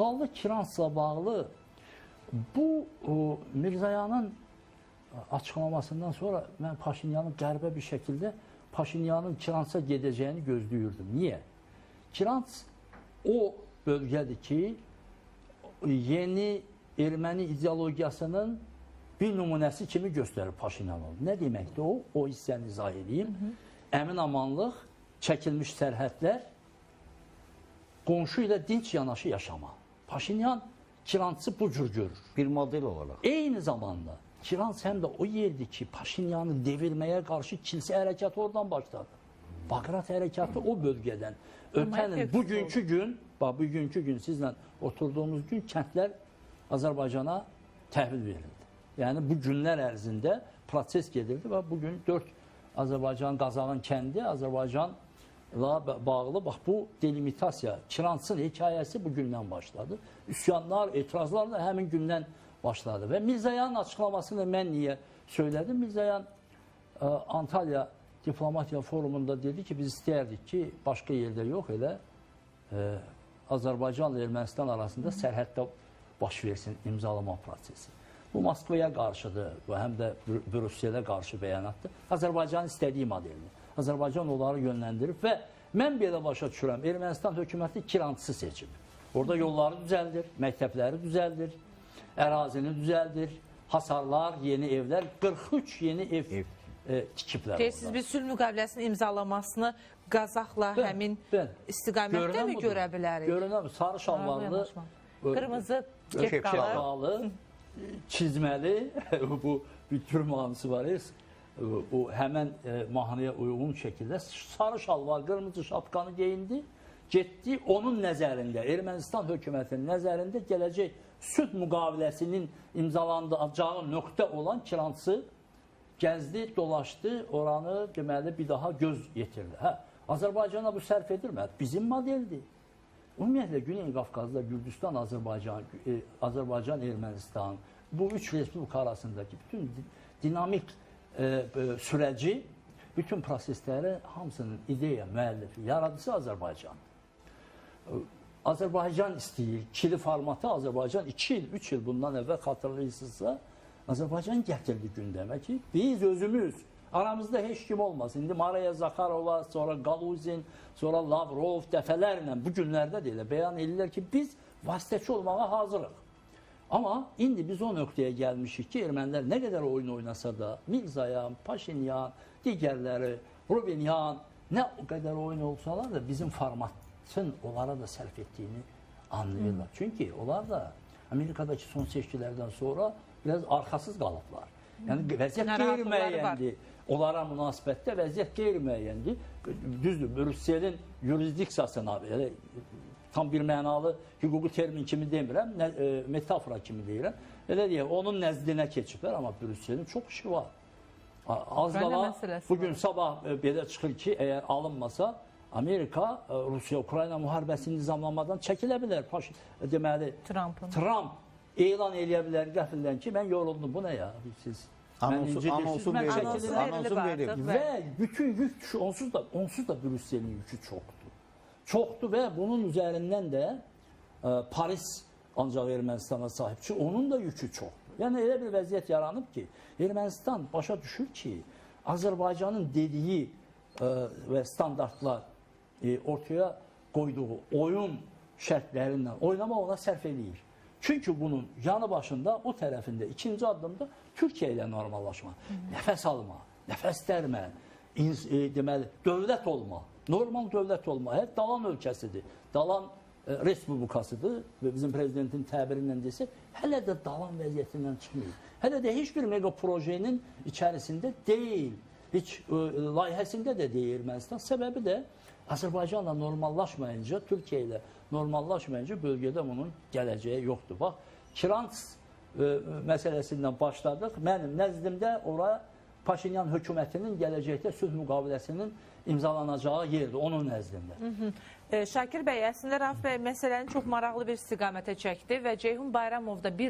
Bağlı Kiransla bağlı bu Mirzoyanın açıklamasından sonra ben Paşinyanın qəribə bir şekilde Paşinyanın Kiransa gedeceğini gözlüyordum. Niye? Kirans o bölgedir ki yeni Erməni ideologiyasının bir nümunəsi kimi göstərir Paşinyan oldu. Ne deməkdir o? O hissəni izah edeyim. Əmin amanlıq, çəkilmiş sərhədlər, qonşu ilə dinç yanaşı yaşama. Paşinyan Kiransı bu cür görür. Bir model olarak. Eyni zamanda Kirans həm də o yerdir ki, Paşinyanı devirməyə qarşı kilsə hərəkatı oradan başladı. Bagrat hərəkatı o bölgədən. Ötən bugünkü gün, bax bugünkü gün sizlə oturduğumuz gün kəndlər Azərbaycana təhvil verildi. Yəni bu günlər ərzində proses gedirdi və bugün 4 Azərbaycan Qazağın kəndi Azərbaycanla bağlı bax bu delimitasiya, Kiransın hekayəsi bu gündən başladı. Üsyanlar, etirazlar da həmin gündən başladı. Və Mirzoyanın açıklamasını mən niyə söylədim? Mirzoyan Antalya Diplomatiya Forumunda dedi ki, biz istəyərdik ki, başqa yerdə yox elə Azərbaycanla Ermənistan arasında sərhəddə baş versin imzalama prosesi. Bu Moskvaya qarşıdır, bu həm də Brüsselə qarşı bəyanatdır. Azərbaycanın istədiyi modelini. Azərbaycan onları yönləndirib və mən belə başa düşürəm, Ermənistan hökuməti Kiransı seçib. Orada yolları düzəldir, məktəbləri düzəldir, ərazini düzəldir, hasarlar, yeni evlər, 43 yeni ev tikiblər. Siz bir sülh müqaviləsinin imzalamasını Qazaxla həmin istiqamətdə mi görə bilərik? Görünəm, sarı şalvarlı, qırmızı kepkalı, çizməli, bu bir tür mahnısı var. O həmən mahnıya uyğun şəkildə sarı şalvar, qırmızı şapkanı geyindi, getdi. Onun nəzərində, Ermənistan hökumətinin nəzərində gələcək sülh müqaviləsinin imzalanacağı nöqtə olan Kiransı gəzdi, dolaşdı, oranı deməli bir daha göz yetirdi. Azərbaycana bu sərf edilmədi. Bizim modeldir. Ümumiyyətlə Güney Qafqazda Gürcüstan, Azərbaycan, Ermənistan, bu üç respublika arasındakı bütün dinamik süreci, bütün prosesləri hamısının ideya, müəllifi, yaradıcısı Azərbaycan. Azərbaycan istəyir, ikili formatı Azərbaycan 2 il, 3 il bundan əvvəl xatırlayırsınızsa, Azərbaycan gətirdi gündəmə ki, biz özümüz, aramızda heç kim olmasın. İndi Mariya Zakharova, sonra Galuzin, sonra Lavrov dəfələrlə bu günlərdə də elə bəyan edirlər ki, biz vasitəçi olmağa hazırıq. Amma indi biz o nöqtəyə gəlmişik ki, ermənilər nə qədər oyun oynasa da, Mirzoyan, Paşinyan, digərləri, Rubinyan, nə o qədər oyun olsalar da bizim formatın onlara da sərf etdiyini anlayırlar. Çünki onlar da Amerikadakı son seçkilərdən sonra biraz arxasız qalıblar. Yəni vəziyyət qeyri-müəyyəndir. Onlara münasibətdə vəziyyət qeyri-müəyyəndir. Düzdür, Brüsselin yurisdiksiyasına, tam bir mənalı hüquqi termin kimi demirəm, metafora kimi deyirəm. Elə deyək, onun nəzdinə keçiblər, amma Brüsselin çox işi var. Az qala, bugün sabah belə çıxır ki, əgər alınmasa, Amerika, Rusiya-Ukrayna müharibəsini nizamlamadan çəkilə bilər. Deməli, Trump elan eləyə bilər qəfildən ki, mən yoruldum, bu nə ya? Siz anonsun verir. Və bütün yük, onsuz da Brüsselin yükü çoxdur. Çoxdur və bunun üzərindən də Paris ancaq Ermənistana sahibçi, onun da yükü çoxdur. Yəni elə bir vəziyyət yaranıb ki, Ermənistan başa düşür ki, Azərbaycanın dediyi və standartlar ortaya qoyduğu oyun şərtlərindən oynamaq ona sərf eləyir. Çünki bunun yanı başında, o tərəfində, ikinci addımda Türkiyə ilə normallaşma, nəfəs alma, nəfəs dərmə, deməli, dövlət olma, normal dövlət olma, dalan ölkəsidir, dalan respublikasıdır və bizim prezidentin təbiri ilə desək, hələ də dalan vəziyyətindən çıxmıyor. Hələ də heç bir mega projenin içərisində deyil, heç layihəsində də deyil Ermənistan. Səbəbi də Azərbaycanla normallaşmayınca, Türkiyə ilə normallaşmayınca bölgədə bunun gələcəyi yoxdur. Bax, Kirans məsələsindən başladıq. Mənim nəzdimdə ora Paşinyan hökumətinin gələcəkdə sülh müqaviləsinin imzalanacağı yerdir, onun nəzdində. Şakir bəy, əslində Rauf bəy məsələni çox maraqlı bir istiqamətə çəkdi və Ceyhun Bayramov da bir